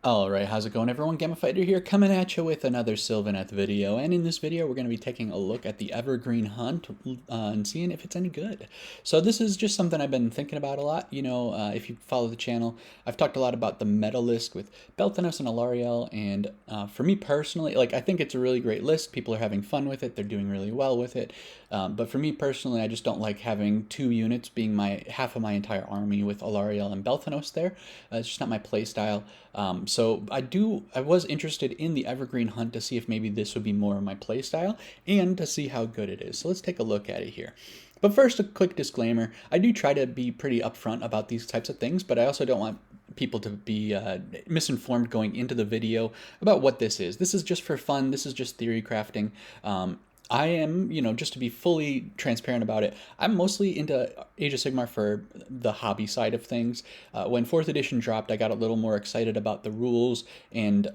Alright, how's it going everyone? Gamma Fighter here, coming at you with another Sylvaneth video, and in this video we're going to be taking a look at the Evergreen hunt and seeing if it's any good. So this is just something I've been thinking about a lot. If you follow the channel, I've talked a lot about the meta list with Belthanos and Alariel, and for me personally, I think it's a really great list. People are having fun with it, they're doing really well with it, but for me personally, I just don't like having two units being half of my entire army with Alariel and Belthanos there. It's just not my play style. So I was interested in the Evergreen hunt to see if maybe this would be more of my playstyle and to see how good it is. So let's take a look at it here. But first, a quick disclaimer. I do try to be pretty upfront about these types of things, but I also don't want people to be misinformed going into the video about what this is. This is just for fun. This is just theory crafting. I am, just to be fully transparent about it, I'm mostly into Age of Sigmar for the hobby side of things. When 4th edition dropped, I got a little more excited about the rules and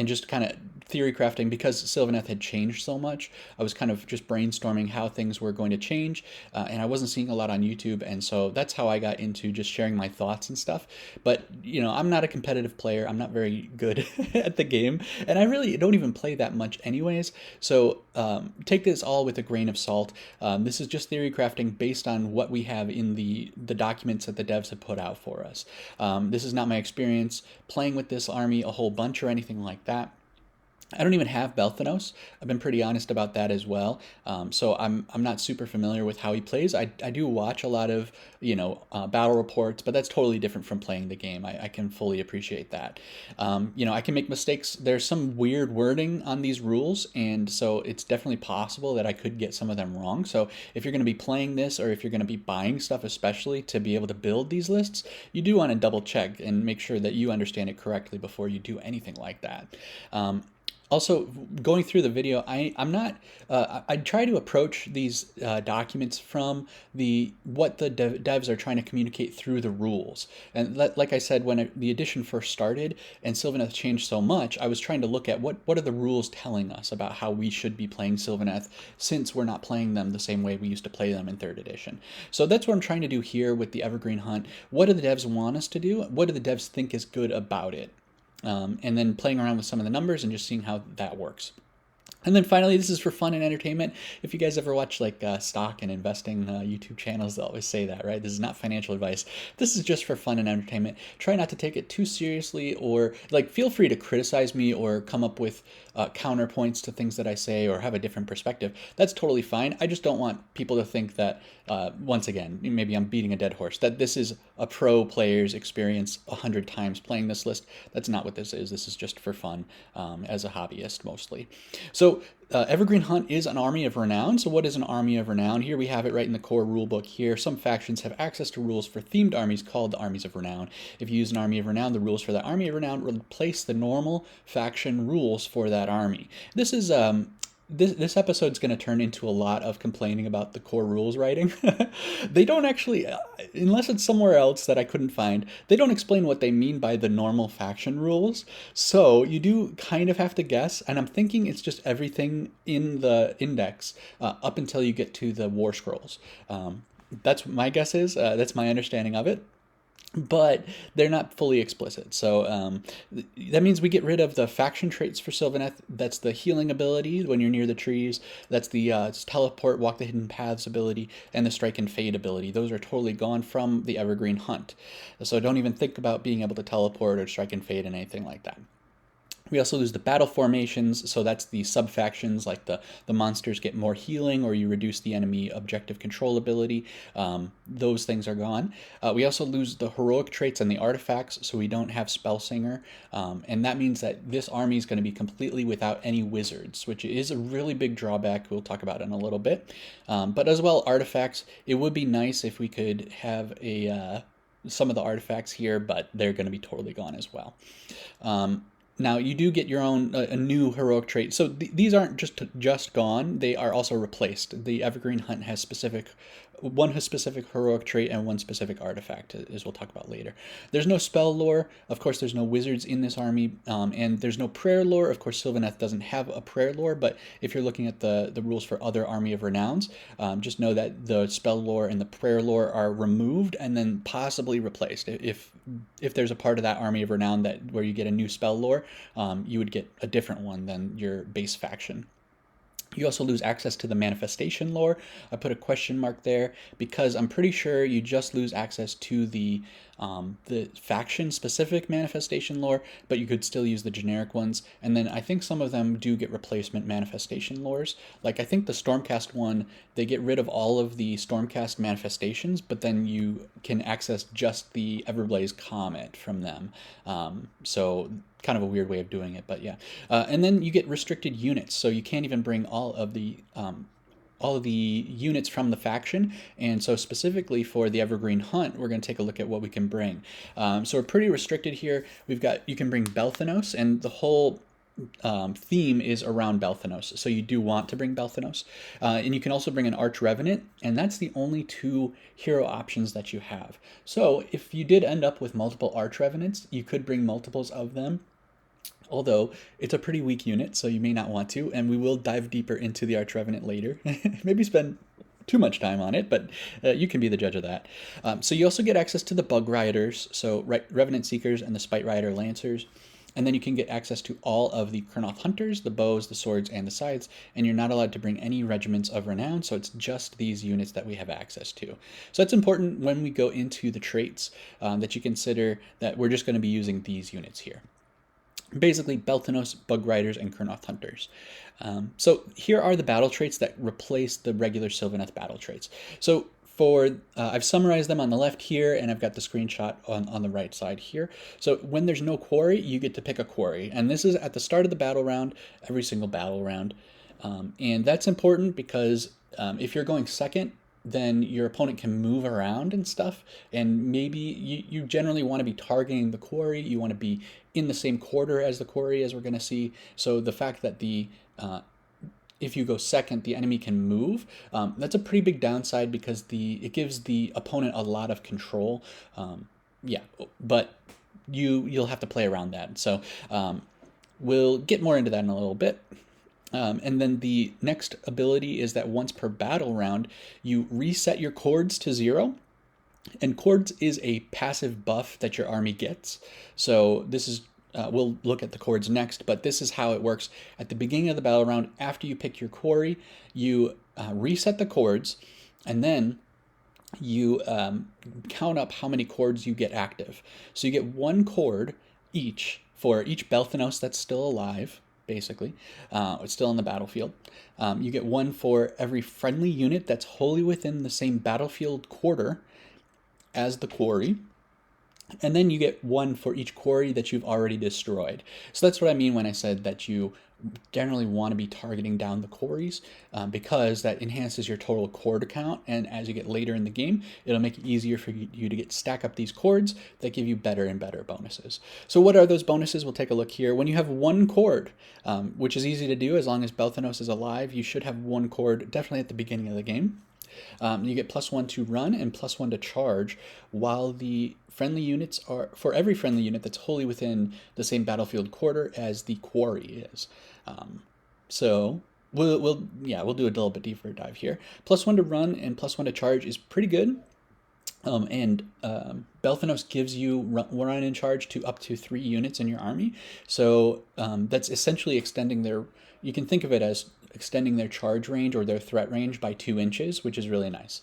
just kind of theory crafting because Sylvaneth had changed so much. I was kind of just brainstorming how things were going to change, and I wasn't seeing a lot on YouTube, and so that's how I got into just sharing my thoughts and stuff. But, I'm not a competitive player. I'm not very good at the game, and I really don't even play that much anyways, so take this all with a grain of salt. This is just theory crafting based on what we have in the documents that the devs have put out for us. This is not my experience playing with this army a whole bunch or anything like that. I don't even have Belthanos. I've been pretty honest about that as well. So I'm not super familiar with how he plays. I do watch a lot of battle reports, but that's totally different from playing the game. I can fully appreciate that. I can make mistakes. There's some weird wording on these rules, and so it's definitely possible that I could get some of them wrong. So if you're going to be playing this, or if you're going to be buying stuff especially to be able to build these lists, you do want to double check and make sure that you understand it correctly before you do anything like that. Also, going through the video, I'm not. I try to approach these documents from what the devs are trying to communicate through the rules. And like I said, when the edition first started and Sylvaneth changed so much, I was trying to look at what are the rules telling us about how we should be playing Sylvaneth, since we're not playing them the same way we used to play them in 3rd edition. So that's what I'm trying to do here with the Evergreen hunt. What do the devs want us to do? What do the devs think is good about it? And then playing around with some of the numbers and just seeing how that works. And then finally, this is for fun and entertainment. If you guys ever watch stock and investing YouTube channels, they'll always say that, right? This is not financial advice. This is just for fun and entertainment. Try not to take it too seriously, or feel free to criticize me or come up with counterpoints to things that I say or have a different perspective. That's totally fine. I just don't want people to think that, once again, maybe I'm beating a dead horse, that this is a pro player's experience 100 times playing this list. That's not what this is. This is just for fun, as a hobbyist mostly. So Evergreen Hunt is an army of renown. So what is an army of renown? Here we have it right in the core rulebook here. Some factions have access to rules for themed armies called the armies of renown. If you use an army of renown, the rules for that army of renown replace the normal faction rules for that army. This is this episode's going to turn into a lot of complaining about the core rules writing. They don't actually, unless it's somewhere else that I couldn't find, they don't explain what they mean by the normal faction rules. So you do kind of have to guess, and I'm thinking it's just everything in the index up until you get to the war scrolls. That's what my guess is. That's my understanding of it. But they're not fully explicit. So that means we get rid of the faction traits for Sylvaneth. That's the healing ability when you're near the trees. That's the teleport, walk the hidden paths ability, and the strike and fade ability. Those are totally gone from the Evergreen hunt. So don't even think about being able to teleport or strike and fade and anything like that. We also lose the battle formations, so that's the sub-factions, like the monsters get more healing, or you reduce the enemy objective control ability. Those things are gone. We also lose the heroic traits and the artifacts, so we don't have Spellsinger, and that means that this army is going to be completely without any wizards, which is a really big drawback. We'll talk about it in a little bit. But as well, artifacts, it would be nice if we could have some of the artifacts here, but they're going to be totally gone as well. Now, you do get your own a new heroic trait. So these aren't just gone. They are also replaced. The Evergreen Hunt has specific one specific heroic trait and one specific artifact, as we'll talk about later. There's no spell lore. Of course, there's no wizards in this army, and there's no prayer lore. Of course, Sylvaneth doesn't have a prayer lore, but if you're looking at the rules for other Army of Renowns, just know that the spell lore and the prayer lore are removed and then possibly replaced. If there's a part of that Army of Renown that where you get a new spell lore, you would get a different one than your base faction. You also lose access to the manifestation lore. I put a question mark there because I'm pretty sure you just lose access to the faction-specific manifestation lore, but you could still use the generic ones. And then I think some of them do get replacement manifestation lores. Like I think the Stormcast one, they get rid of all of the Stormcast manifestations, but then you can access just the Everblaze Comet from them. So kind of a weird way of doing it, but yeah. And then you get restricted units, so you can't even bring all of the units from the faction. And so specifically for the Evergreen Hunt, we're going to take a look at what we can bring. So we're pretty restricted here. You can bring Belthanos, and the whole theme is around Belthanos, so you do want to bring Belthanos. And you can also bring an Arch Revenant, and that's the only two hero options that you have. So if you did end up with multiple Arch Revenants, you could bring multiples of them, although it's a pretty weak unit, so you may not want to, and we will dive deeper into the Arch Revenant later. Maybe spend too much time on it, but you can be the judge of that. So you also get access to the Bug Riders, so Revenant Seekers and the Spite Rider Lancers. And then you can get access to all of the Kurnoth Hunters, the bows, the swords, and the scythes, and you're not allowed to bring any regiments of renown, so it's just these units that we have access to. So that's important when we go into the traits, that you consider that we're just going to be using these units here. Basically, Belthanos, Bug Riders, and Kurnoth Hunters. So here are the battle traits that replace the regular Sylvaneth battle traits. So I've summarized them on the left here, and I've got the screenshot on the right side here. So when there's no quarry, you get to pick a quarry. And this is at the start of the battle round, every single battle round. And that's important because if you're going second, then your opponent can move around and stuff, and maybe you generally want to be targeting the quarry. You want to be in the same quarter as the quarry, as we're going to see. So the fact that if you go second, the enemy can move, that's a pretty big downside because it gives the opponent a lot of control. Yeah, but you'll have to play around that. So we'll get more into that in a little bit. And then the next ability is that once per battle round, you reset your chords to 0. And chords is a passive buff that your army gets. So this is, we'll look at the chords next, but this is how it works. At the beginning of the battle round, after you pick your quarry, you reset the chords, and then you count up how many chords you get active. So you get 1 chord each for each Belthanos that's still alive. Basically, it's still on the battlefield. You get 1 for every friendly unit that's wholly within the same battlefield quarter as the quarry. And then you get 1 for each quarry that you've already destroyed. So that's what I mean when I said that you generally want to be targeting down the quarries, because that enhances your total chord count, and as you get later in the game, it'll make it easier for you to stack up these chords that give you better and better bonuses. So what are those bonuses? We'll take a look here. When you have 1 chord, which is easy to do as long as Belthanos is alive, you should have 1 chord definitely at the beginning of the game. You get +1 to run and +1 to charge, while the friendly units are for every friendly unit that's wholly within the same battlefield quarter as the quarry is. So we'll do a little bit deeper dive here. +1 to run and +1 to charge is pretty good. Belthanos gives you run and charge to up to 3 units in your army. So that's essentially extending you can think of it as extending their charge range or their threat range by 2 inches, which is really nice.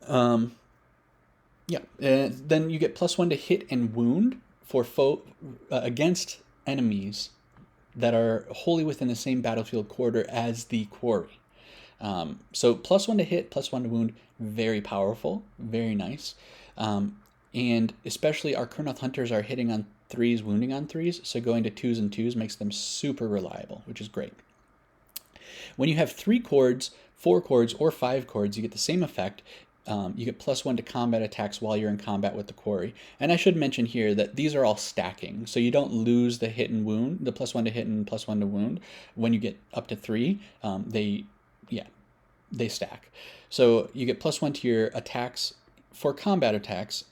Then you get +1 to hit and wound for against enemies that are wholly within the same battlefield quarter as the quarry. So +1 to hit, +1 to wound, very powerful, very nice. And especially our Kurnoth Hunters are hitting on 3s, wounding on 3s, so going to 2s and 2s makes them super reliable, which is great. When you have 3 chords, 4 chords, or 5 chords, you get the same effect. You get +1 to combat attacks while you're in combat with the quarry. And I should mention here that these are all stacking, so you don't lose the hit and wound, the +1 to hit and +1 to wound. When you get up to 3, they stack. So you get +1 to your attacks for combat attacks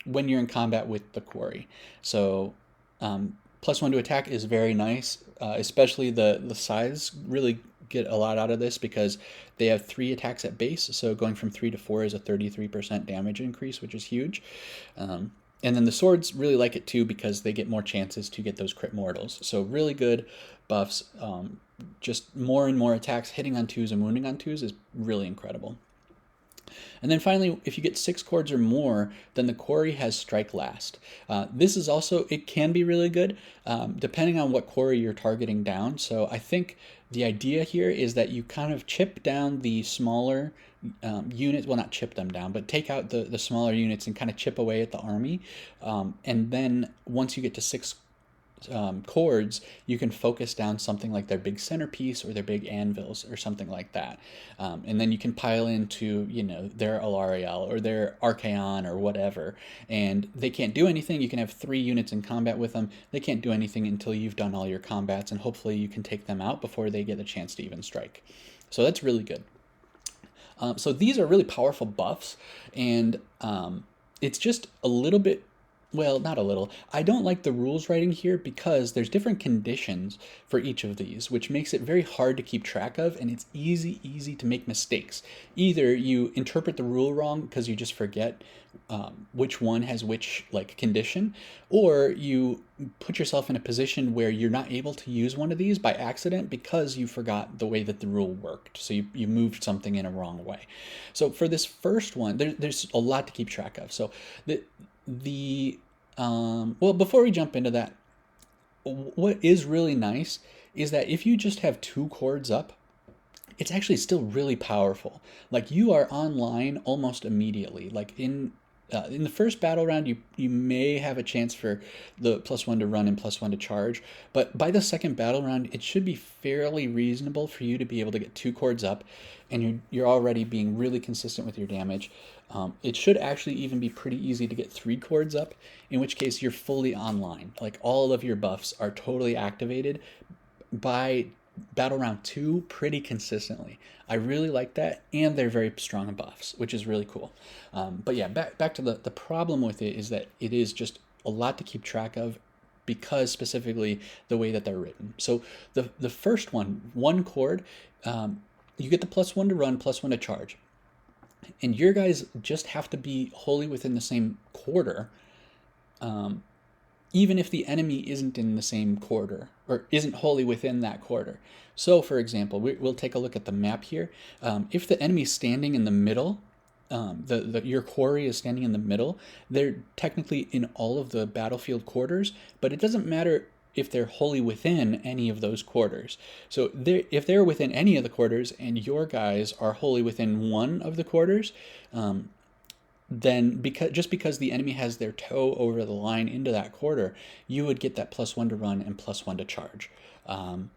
when you're in combat with the quarry. So +1 to attack is very nice, especially the size really get a lot out of this because they have 3 attacks at base, so going from 3 to 4 is a 33% damage increase, which is huge. And then the swords really like it too because they get more chances to get those crit mortals. So really good buffs. Just more and more attacks hitting on 2s and wounding on 2s is really incredible. And then finally, if you get 6 cords or more, then the quarry has strike last. This is also, it can be really good depending on what quarry you're targeting down. So I think the idea here is that you kind of chip down the smaller units, well, not chip them down, but take out the smaller units and kind of chip away at the army. And then once you get to 6 chords, you can focus down something like their big centerpiece or their big anvils or something like that. And then you can pile into, you know, their Alariel or their Archaon or whatever. And they can't do anything. You can have 3 units in combat with them. They can't do anything until you've done all your combats, and hopefully you can take them out before they get a chance to even strike. So that's really good. So these are really powerful buffs, and it's just a little bit, well, not a little. I don't like the rules writing here because there's different conditions for each of these, which makes it very hard to keep track of, and it's easy to make mistakes. Either you interpret the rule wrong because you just forget which one has which like condition, or you put yourself in a position where you're not able to use one of these by accident because you forgot the way that the rule worked. So you moved something in a wrong way. So for this first one, there's a lot to keep track of. So well, before we jump into that, what is really nice is that if you just have 2 chords up, it's actually still really powerful. Like, you are online almost immediately. Like in the first battle round, you may have a chance for the +1 to run and +1 to charge, but by the second battle round, it should be fairly reasonable for you to be able to get 2 chords up, and you're already being really consistent with your damage. It should actually even be pretty easy to get 3 chords up, in which case you're fully online. Like, all of your buffs are totally activated by battle round 2 pretty consistently. I really like that, and they're very strong buffs, which is really cool. But yeah, back to the problem with it is that it is just a lot to keep track of because specifically the way that they're written. So the first one chord, you get the +1 to run, +1 to charge. And your guys just have to be wholly within the same quarter, even if the enemy isn't in the same quarter or isn't wholly within that quarter. So, for example, we'll take a look at the map here. If the enemy's standing in the middle, your quarry is standing in the middle, they're technically in all of the battlefield quarters, but it doesn't matter if they're wholly within any of those quarters. So if they're within any of the quarters and your guys are wholly within one of the quarters, then because the enemy has their toe over the line into that quarter, you would get that +1 to run and +1 to charge,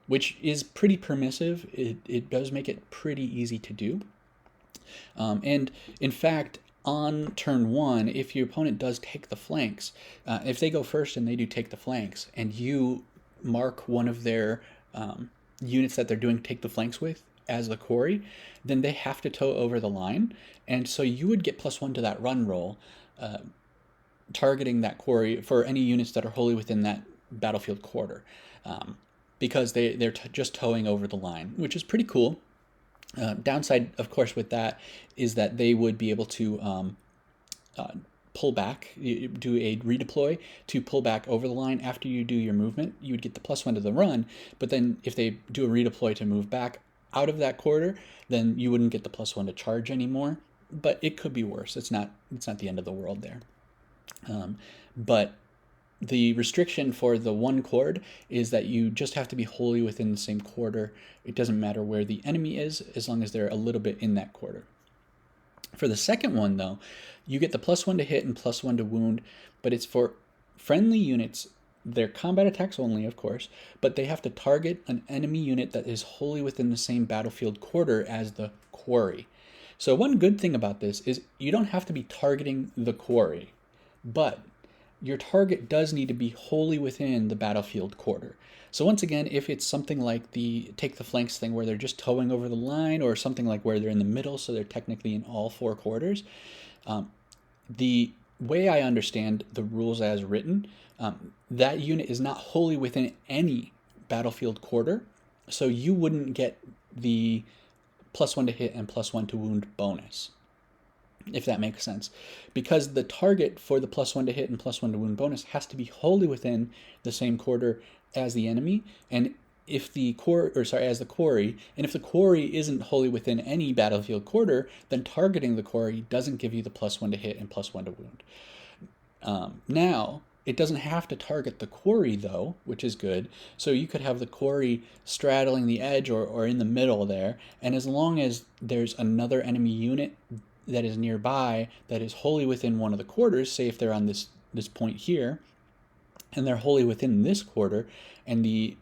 which is pretty permissive. It does make it pretty easy to do. And in fact, on turn 1, if your opponent does take the flanks, if they go first and they do take the flanks, and you mark one of their units that they're doing take the flanks with as the quarry, then they have to toe over the line. And so you would get +1 to that run roll, targeting that quarry for any units that are wholly within that battlefield quarter, because they're just towing over the line, which is pretty cool. Downside, of course, with that is that they would be able to pull back, do a redeploy to pull back over the line after you do your movement. You would get the +1 to the run, but then if they do a redeploy to move back out of that quarter, then you wouldn't get the +1 to charge anymore. But it could be worse. It's not the end of the world there. But the restriction for the 1 chord is that you just have to be wholly within the same quarter. It doesn't matter where the enemy is, as long as they're a little bit in that quarter. For the second one, though, you get the +1 to hit and +1 to wound, but it's for friendly units. They're combat attacks only, of course, but they have to target an enemy unit that is wholly within the same battlefield quarter as the quarry. So one good thing about this is you don't have to be targeting the quarry, but your target does need to be wholly within the battlefield quarter. So once again, if it's something like the take the flanks thing where they're just towing over the line, or something like where they're in the middle, so they're technically in all four quarters, the way I understand the rules as written, that unit is not wholly within any battlefield quarter, so you wouldn't get the +1 to hit and +1 to wound bonus, if that makes sense, because the target for the +1 to hit and +1 to wound bonus has to be wholly within the same quarter as the enemy, and if the as the quarry, and if the quarry isn't wholly within any battlefield quarter, then targeting the quarry doesn't give you the +1 to hit and +1 to wound. Now, it doesn't have to target the quarry though, which is good. So you could have the quarry straddling the edge or in the middle there, and as long as there's another enemy unit that is nearby that is wholly within one of the quarters, say if they're on this point here, and they're wholly within this quarter, and the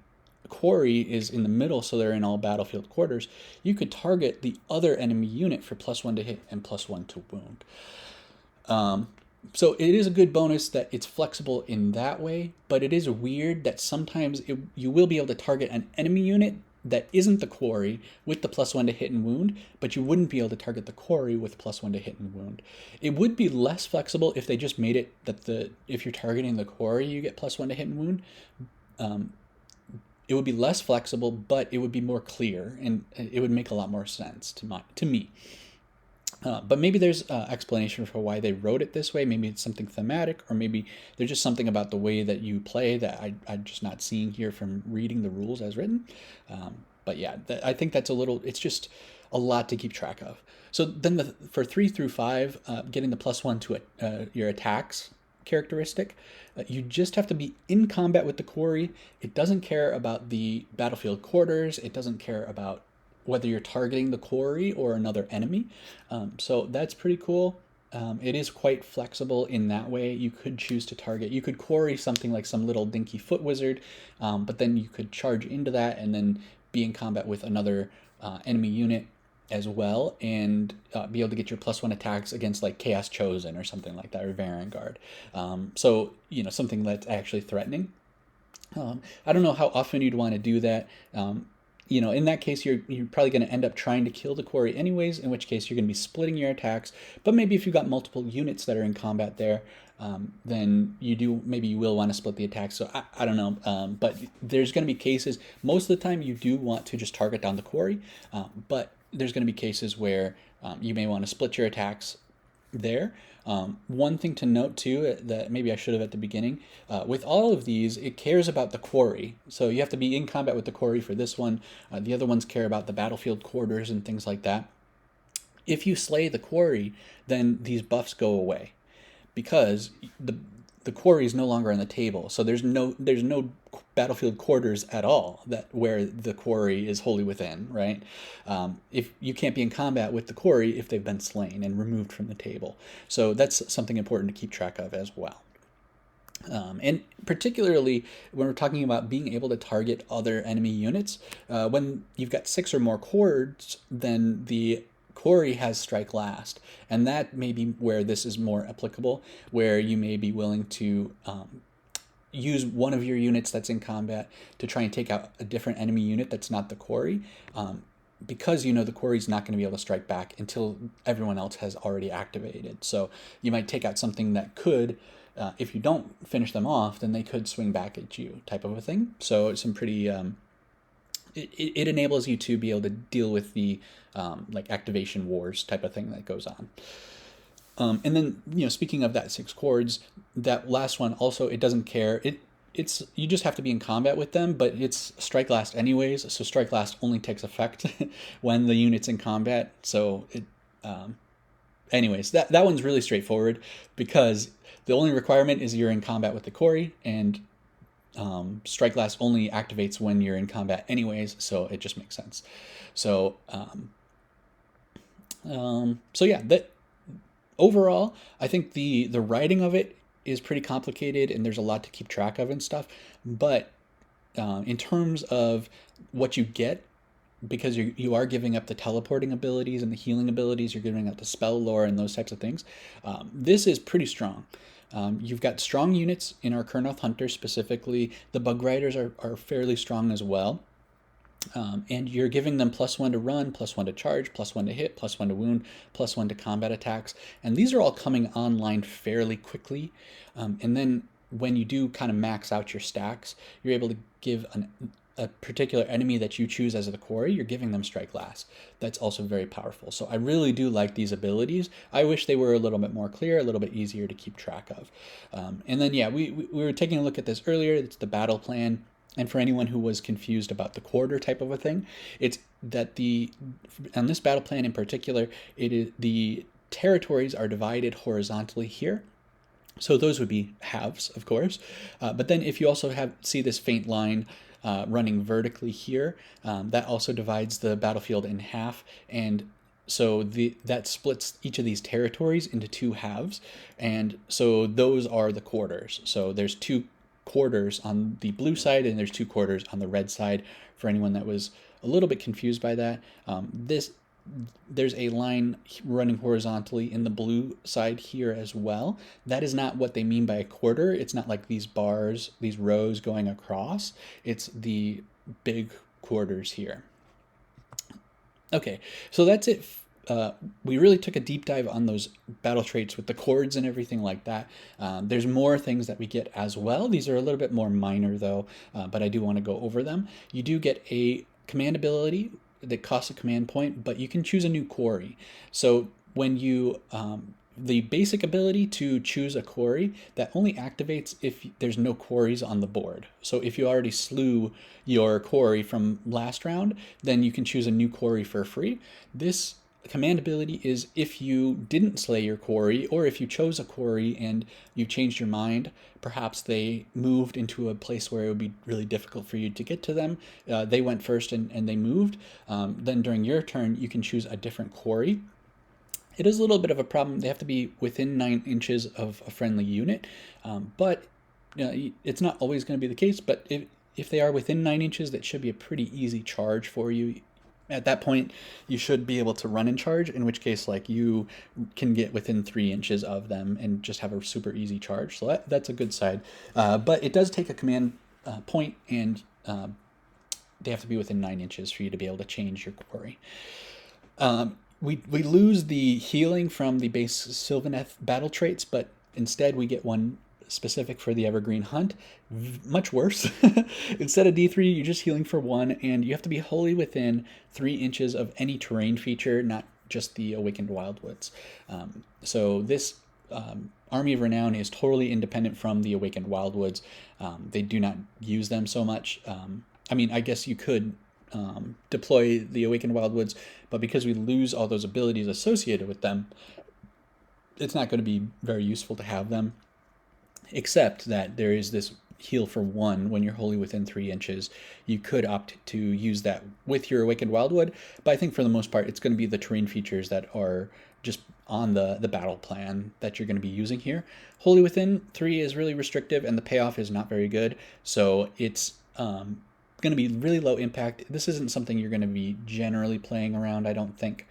quarry is in the middle, so they're in all battlefield quarters, you could target the other enemy unit for +1 to hit and +1 to wound. So it is a good bonus that it's flexible in that way, but it is weird that sometimes you will be able to target an enemy unit that isn't the quarry with the +1 to hit and wound, but you wouldn't be able to target the quarry with +1 to hit and wound. It would be less flexible if they just made it that if you're targeting the quarry, you get +1 to hit and wound. It would be less flexible, but it would be more clear, and it would make a lot more sense to me. But maybe there's an explanation for why they wrote it this way. Maybe it's something thematic, or maybe there's just something about the way that you play that I'm just not seeing here from reading the rules as written. But yeah, I think that's it's just a lot to keep track of. So then for 3 through 5, getting the +1 to your attacks characteristic, you just have to be in combat with the quarry. It doesn't care about the battlefield quarters. It doesn't care about whether you're targeting the quarry or another enemy. So that's pretty cool. It is quite flexible in that way. You could choose to target. You could quarry something like some little dinky foot wizard, but then you could charge into that and then be in combat with another enemy unit as well, and be able to get your +1 attacks against like Chaos Chosen or something like that, or Vanguard. So, something that's actually threatening. I don't know how often you'd want to do that. In that case, you're probably going to end up trying to kill the quarry anyways, in which case you're going to be splitting your attacks. But maybe if you've got multiple units that are in combat there, then maybe you will want to split the attacks. So I don't know. But there's going to be cases, most of the time you do want to just target down the quarry. But there's going to be cases where you may want to split your attacks there. One thing to note too, that maybe I should have at the beginning, with all of these, it cares about the quarry. So you have to be in combat with the quarry for this one. The other ones care about the battlefield quarters and things like that. If you slay the quarry, then these buffs go away, because the quarry is no longer on the table. So there's no battlefield quarters at all where the quarry is wholly within, right? If you can't be in combat with the quarry if they've been slain and removed from the table. So that's something important to keep track of as well. And particularly when we're talking about being able to target other enemy units, when you've got 6 or more cords, then the quarry has strike last, and that may be where this is more applicable, where you may be willing to use one of your units that's in combat to try and take out a different enemy unit that's not the quarry, because the quarry's not going to be able to strike back until everyone else has already activated. So you might take out something that could, if you don't finish them off, then they could swing back at you, type of a thing. So it's some pretty it enables you to be able to deal with the like activation wars type of thing that goes on. And then, speaking of that 6 chords, that last one also, it doesn't care. It's you just have to be in combat with them, but it's strike last anyways. So strike last only takes effect when the unit's in combat. So anyways, that one's really straightforward, because the only requirement is you're in combat with the quarry, and strike last only activates when you're in combat anyways, so it just makes sense. So so yeah, that overall, I think the writing of it is pretty complicated, and there's a lot to keep track of and stuff. But in terms of what you get, because you are giving up the teleporting abilities and the healing abilities, you're giving up the spell lore and those types of things, this is pretty strong. You've got strong units in our Kurnoth Hunters specifically. The Bug Riders are fairly strong as well. And you're giving them +1 to run, +1 to charge, +1 to hit, +1 to wound, +1 to combat attacks. And these are all coming online fairly quickly. And then when you do kind of max out your stacks, you're able to give a particular enemy that you choose as the quarry, you're giving them strike last. That's also very powerful. So I really do like these abilities. I wish they were a little bit more clear, a little bit easier to keep track of. And then, yeah, we were taking a look at this earlier. It's the battle plan. And for anyone who was confused about the quarter type of a thing, it's that on this battle plan in particular, it is the territories are divided horizontally here. So those would be halves, of course. But then if you also see this faint line running vertically here, that also divides the battlefield in half. And so that splits each of these territories into 2 halves. And so those are the quarters. So there's 2 quarters on the blue side and there's 2 quarters on the red side, for anyone that was a little bit confused by that. There's a line running horizontally in the blue side here as well. That is not what they mean by a quarter. It's not like these bars, these rows going across. It's the big quarters here. Okay, so that's it. We really took a deep dive on those battle traits with the chords and everything like that. There's more things that we get as well. These are a little bit more minor though, but I do want to go over them. You do get a command ability that costs a command point, but you can choose a new quarry. So when you the basic ability to choose a quarry, that only activates if there's no quarries on the board. So if you already slew your quarry from last round, then you can choose a new quarry for free. This command ability is if you didn't slay your quarry, or if you chose a quarry and you changed your mind, perhaps they moved into a place where it would be really difficult for you to get to them. They went first and they moved. Then during your turn, you can choose a different quarry. It is a little bit of a problem. They have to be within 9 inches of a friendly unit, but it's not always going to be the case. But if they are within 9 inches, that should be a pretty easy charge for you. At that point, you should be able to run and charge, in which case, like, you can get within 3 inches of them and just have a super easy charge. So that's a good side. But it does take a command point, and they have to be within 9 inches for you to be able to change your quarry. We lose the healing from the base Sylvaneth battle traits, but instead we get one specific for the Evergreen Hunt. Much worse. Instead of D3, you're just healing for 1, and you have to be wholly within 3 inches of any terrain feature, not just the Awakened Wildwoods. So this Army of Renown is totally independent from the Awakened Wildwoods. They do not use them so much. I mean, I guess you could deploy the Awakened Wildwoods, but because we lose all those abilities associated with them, it's not going to be very useful to have them. Except that there is this heal for 1 when you're wholly within 3 inches. You could opt to use that with your Awakened Wildwood, but I think for the most part it's going to be the terrain features that are just on the battle plan that you're going to be using here. Wholly within 3 is really restrictive, and the payoff is not very good, so it's going to be really low impact. This isn't something you're going to be generally playing around, I don't think.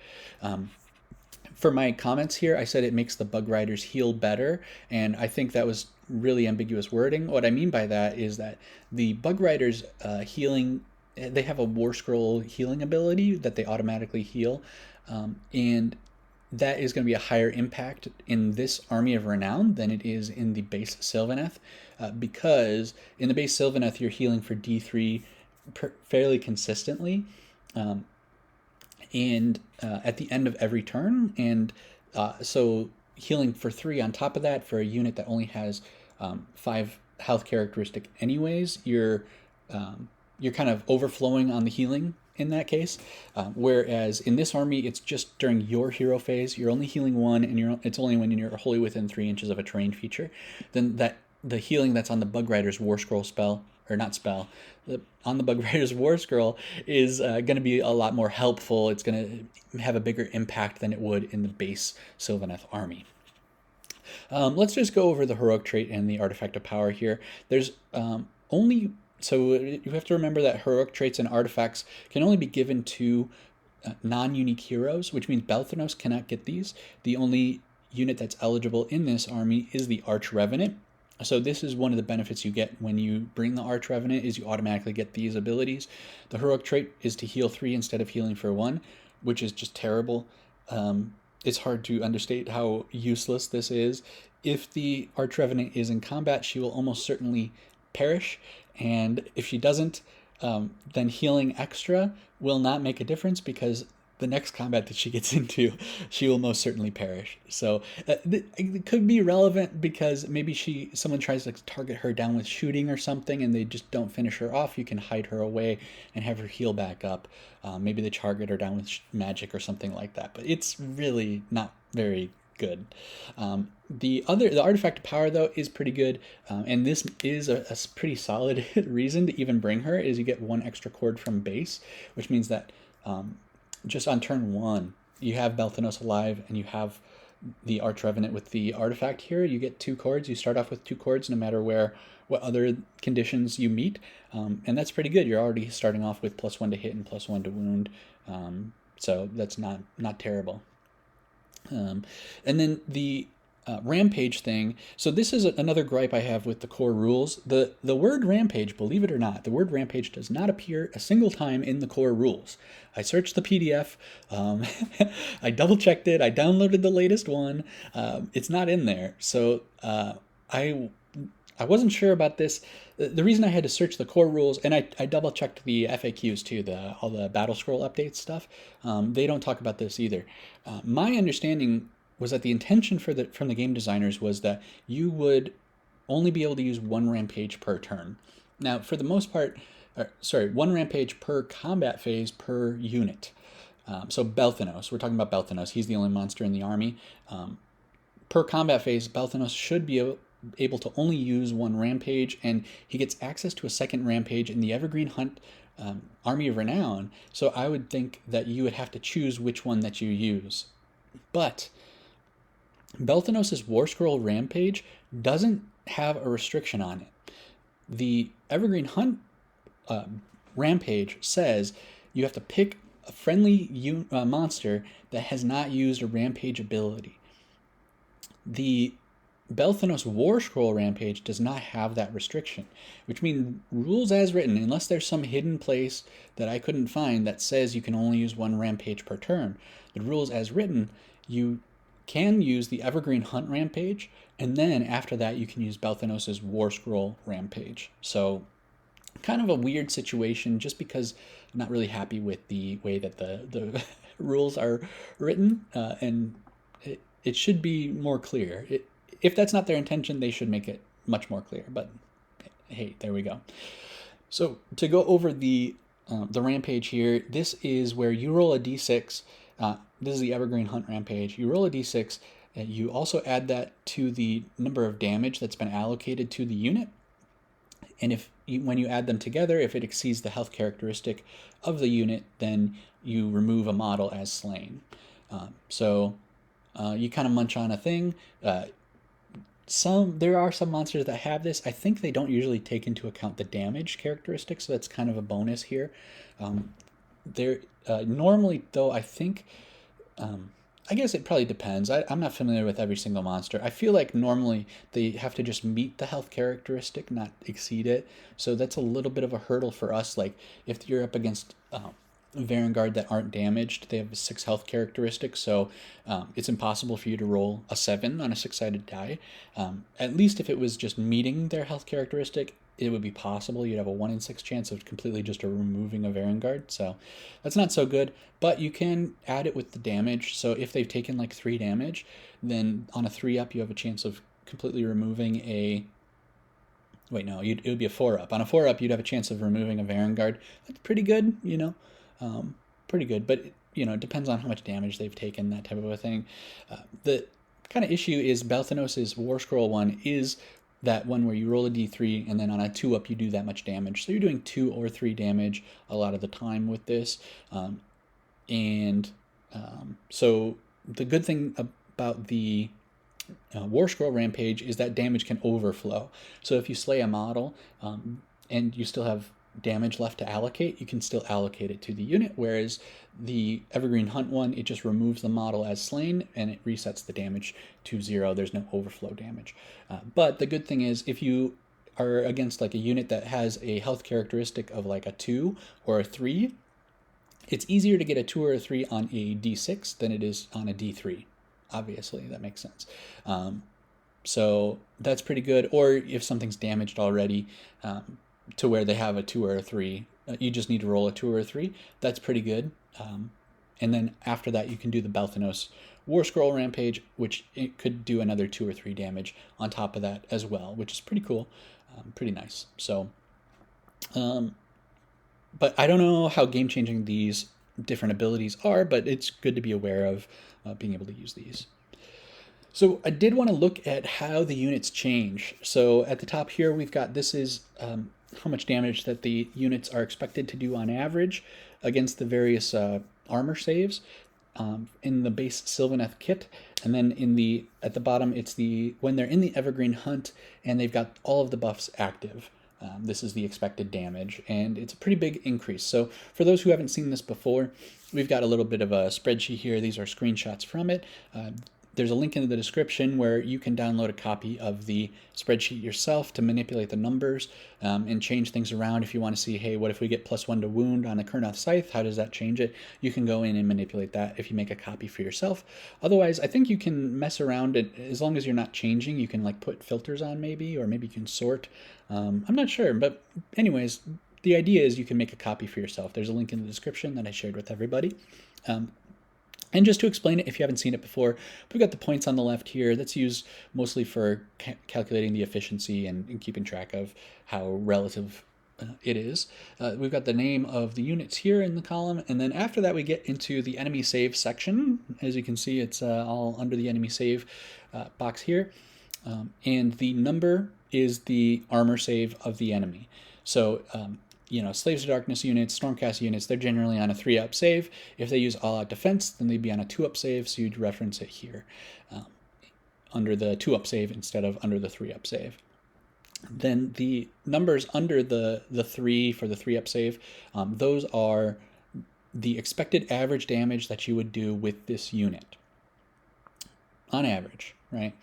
For my comments here, I said it makes the Bug Riders heal better, and I think that was really ambiguous wording. What I mean by that is that the Bug Riders healing, they have a War Scroll healing ability that they automatically heal, and that is going to be a higher impact in this Army of Renown than it is in the base Sylvaneth, because in the base Sylvaneth you're healing for D3 fairly consistently, and at the end of every turn, and so healing for 3 on top of that for a unit that only has 5 health characteristic anyways, you're kind of overflowing on the healing in that case, whereas in this army it's just during your hero phase. You're only healing 1, and it's only when you're wholly within 3 inches of a terrain feature. Then the healing that's on the Bug Riders War Scroll spell, or not spell, on the Bug Riders War Scroll is going to be a lot more helpful. It's going to have a bigger impact than it would in the base Sylvaneth army. Let's just go over the heroic trait and the artifact of power here. There's so you have to remember that heroic traits and artifacts can only be given to non-unique heroes, which means Belthanos cannot get these. The only unit that's eligible in this army is the Arch Revenant. So this is one of the benefits you get when you bring the Arch Revenant, is you automatically get these abilities. The heroic trait is to heal 3 instead of healing for 1, which is just terrible. It's hard to understate how useless this is. If the Arch Revenant is in combat, she will almost certainly perish, and if she doesn't, then healing extra will not make a difference, because the next combat that she gets into, she will most certainly perish. So it could be relevant because maybe someone tries to target her down with shooting or something and they just don't finish her off. You can hide her away and have her heal back up. Maybe they target her down with magic or something like that. But it's really not very good. The artifact of power, though, is pretty good, and this is a pretty solid reason to even bring her, is you get 1 extra cord from base, which means that just on turn 1, you have Belthanos alive, and you have the Arch Revenant with the artifact here. You get 2 cords. You start off with 2 cords no matter what other conditions you meet, and that's pretty good. You're already starting off with +1 to hit and +1 to wound, so that's not terrible. And then the Rampage thing. So this is another gripe I have with the core rules. The word Rampage, believe it or not, the word Rampage does not appear a single time in the core rules. I searched the PDF. I double checked it. I downloaded the latest one. It's not in there. So I wasn't sure about this. The reason I had to search the core rules, and I double checked the FAQs too, all the battle scroll update stuff. They don't talk about this either. My understanding was that the intention from the game designers was that you would only be able to use 1 rampage per turn. Now, for the most part, 1 rampage per combat phase per unit. So Belthanos, we're talking about Belthanos. He's the only monster in the army. Per combat phase, Belthanos should be able to only use 1 rampage, and he gets access to a 2nd rampage in the Evergreen Hunt Army of Renown. So I would think that you would have to choose which one that you use. But Belthanos' War Scroll Rampage doesn't have a restriction on it. The Evergreen Hunt Rampage says you have to pick a friendly monster that has not used a Rampage ability. The Belthanos War Scroll Rampage does not have that restriction, which means rules as written, unless there's some hidden place that I couldn't find that says you can only use 1 rampage per turn, the rules as written, you can use the Evergreen Hunt Rampage, and then after that you can use Belthanos' War Scroll Rampage. So kind of a weird situation, just because I'm not really happy with the way that the rules are written, and it should be more clear. If that's not their intention, they should make it much more clear, but hey, there we go. So to go over the Rampage here, this is where you roll a d6. This is the Evergreen Hunt Rampage. You roll a d6, and you also add that to the number of damage that's been allocated to the unit. And when you add them together, if it exceeds the health characteristic of the unit, then you remove a model as slain. So you kind of munch on a thing. There are some monsters that have this. I think they don't usually take into account the damage characteristics, so that's kind of a bonus here. Normally, though, I think, I guess it probably depends. I'm not familiar with every single monster. I feel like normally they have to just meet the health characteristic, not exceed it. So that's a little bit of a hurdle for us. Like if you're up against Vanguard that aren't damaged, they have a 6 health characteristic, so it's impossible for you to roll a 7 on a 6-sided die. At least if it was just meeting their health characteristic, it would be possible. You'd have a 1 in 6 chance of completely just removing a Vanguard, so that's not so good, but you can add it with the damage. So if they've taken like 3 damage, then on a 3-up you have a chance of completely removing a... Wait, no, it would be a 4-up. On a 4-up, you'd have a chance of removing a Vanguard. That's pretty good, you know. Pretty good, but it depends on how much damage they've taken, that type of a thing. The kind of issue is Belthanos' War Scroll one is that one where you roll a d3 and then on a 2-up you do that much damage. So you're doing 2 or 3 damage a lot of the time with this. So the good thing about the War Scroll Rampage is that damage can overflow. So if you slay a model and you still have damage left to allocate, you can still allocate it to the unit, whereas the Evergreen Hunt one, it just removes the model as slain and it resets the damage to 0. There's no overflow damage. But the good thing is, if you are against like a unit that has a health characteristic of like a 2 or a 3, it's easier to get a 2 or a 3 on a D6 than it is on a D3. Obviously, that makes sense. So that's pretty good. Or if something's damaged already, to where they have a 2 or a 3, you just need to roll a 2 or a 3. That's pretty good. And then after that, you can do the Balthanos War Scroll Rampage, which it could do another 2 or 3 damage on top of that as well, which is pretty cool, pretty nice. So, but I don't know how game-changing these different abilities are, but it's good to be aware of being able to use these. So I did want to look at how the units change. So at the top here, we've got, this is how much damage that the units are expected to do on average against the various armor saves in the base Sylvaneth kit. And then at the bottom, it's when they're in the Evergreen Hunt and they've got all of the buffs active. This is the expected damage, and it's a pretty big increase. So for those who haven't seen this before, we've got a little bit of a spreadsheet here. These are screenshots from it. There's a link in the description where you can download a copy of the spreadsheet yourself to manipulate the numbers and change things around. If you want to see, hey, what if we get +1 to wound on a Kurnoth Scythe? How does that change it? You can go in and manipulate that if you make a copy for yourself. Otherwise, I think you can mess around it as long as you're not changing. You can like put filters on maybe, or maybe you can sort. I'm not sure, but anyways, the idea is you can make a copy for yourself. There's a link in the description that I shared with everybody. And just to explain it, if you haven't seen it before, we've got the points on the left here. That's used mostly for calculating the efficiency and keeping track of how relative it is. We've got the name of the units here in the column, and then after that we get into the enemy save section. As you can see, it's all under the enemy save box here. And the number is the armor save of the enemy. So Slaves of Darkness units, Stormcast units, they're generally on a 3-up save. If they use All-Out Defense, then they'd be on a 2-up save, so you'd reference it here under the 2-up save instead of under the 3-up save. Then the numbers under the 3 for the 3-up save, those are the expected average damage that you would do with this unit, on average, right?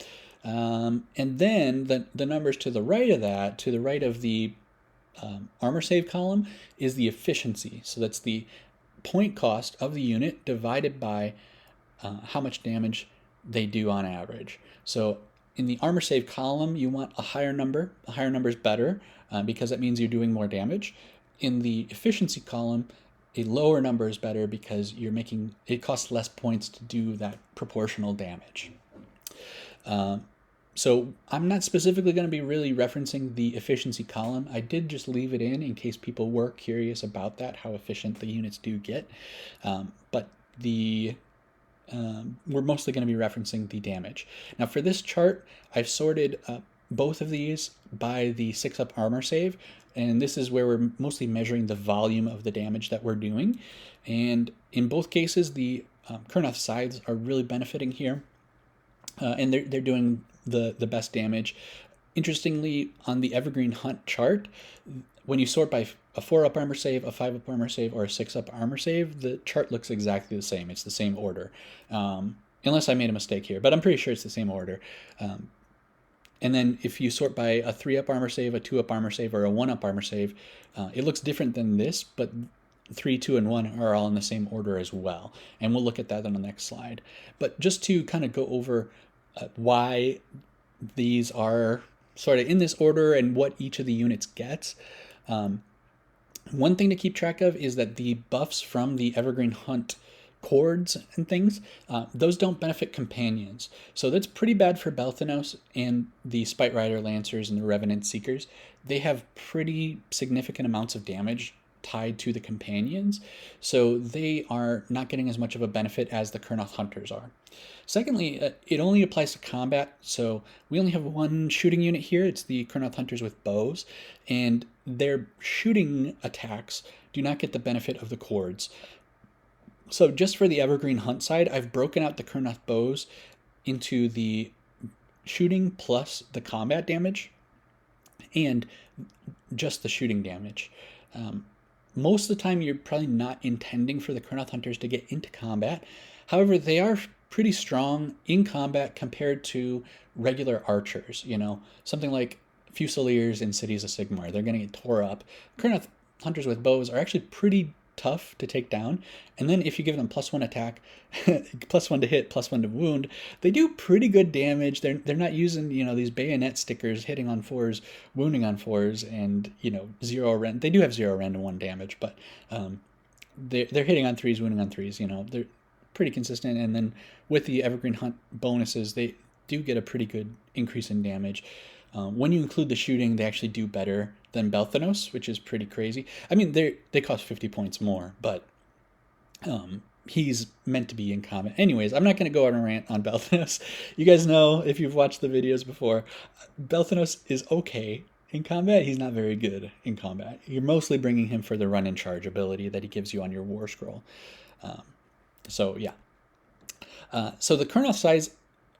And then the numbers to the right of that, to the right of the armor save column, is the efficiency. So that's the point cost of the unit divided by how much damage they do on average. So in the armor save column, you want a higher number. A higher number is better because that means you're doing more damage. In the efficiency column, a lower number is better because it costs less points to do that proportional damage. So I'm not specifically going to be really referencing the efficiency column. I did just leave it in case people were curious about that, how efficient the units do get. But we're mostly going to be referencing the damage. Now for this chart, I've sorted both of these by the 6-up armor save. And this is where we're mostly measuring the volume of the damage that we're doing. And in both cases, the Kurnoth Scythes are really benefiting here. And they're doing the best damage. Interestingly, on the Evergreen Hunt chart, when you sort by a 4-up armor save, a 5-up armor save, or a 6-up armor save, the chart looks exactly the same. It's the same order. Unless I made a mistake here, but I'm pretty sure it's the same order. And then if you sort by a 3-up armor save, a 2-up armor save, or a 1-up armor save, it looks different than this, but 3, 2, and 1 are all in the same order as well. And we'll look at that on the next slide. But just to kind of go over why these are sort of in this order and what each of the units gets. One thing to keep track of is that the buffs from the Evergreen Hunt cords and things, those don't benefit companions. So that's pretty bad for Balthanos and the Spite Rider Lancers and the Revenant Seekers. They have pretty significant amounts of damage tied to the companions, so they are not getting as much of a benefit as the Kurnoth Hunters are. Secondly, it only applies to combat, so we only have one shooting unit here. It's the Kurnoth Hunters with bows, and their shooting attacks do not get the benefit of the cords. So just for the Evergreen Hunt side, I've broken out the Kurnoth bows into the shooting plus the combat damage and just the shooting damage. Most of the time, you're probably not intending for the Kurnoth Hunters to get into combat. However, they are pretty strong in combat compared to regular archers. You know, something like Fusiliers in Cities of Sigmar. They're going to get tore up. Kurnoth Hunters with bows are actually pretty tough to take down. And then if you give them +1 attack, +1 to hit, +1 to wound, they do pretty good damage. They're not using, you know, these bayonet stickers, hitting on 4s, wounding on 4s, and, you know, 0 rend. They do have 0 rend and 1 damage, but they're hitting on 3s, wounding on 3s. You know, they're pretty consistent. And then with the Evergreen Hunt bonuses, they do get a pretty good increase in damage. When you include the shooting, they actually do better than Belthanos, which is pretty crazy. I mean, they cost 50 points more, but he's meant to be in combat. Anyways, I'm not going to go on a rant on Belthanos. You guys know, if you've watched the videos before, Belthanos is okay in combat. He's not very good in combat. You're mostly bringing him for the run and charge ability that he gives you on your War Scroll. So, yeah. So the Kurnoth size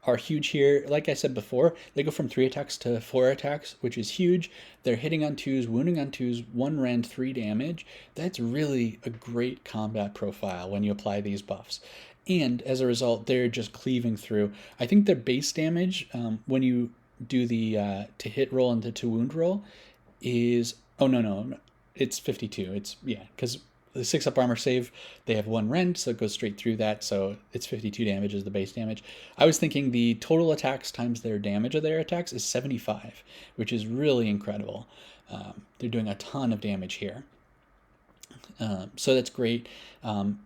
are huge here. Like I said before, they go from 3 attacks to 4 attacks, which is huge. They're hitting on 2s, wounding on 2s, 1 rend, 3 damage. That's really a great combat profile when you apply these buffs. And as a result, they're just cleaving through. I think their base damage, when you do the to hit roll and the to wound roll, is... Oh, no. It's 52. It's, yeah, because the 6-up armor save, they have 1 rend, so it goes straight through that, so it's 52 damage is the base damage. I was thinking the total attacks times their damage of their attacks is 75, which is really incredible. They're doing a ton of damage here. So that's great. And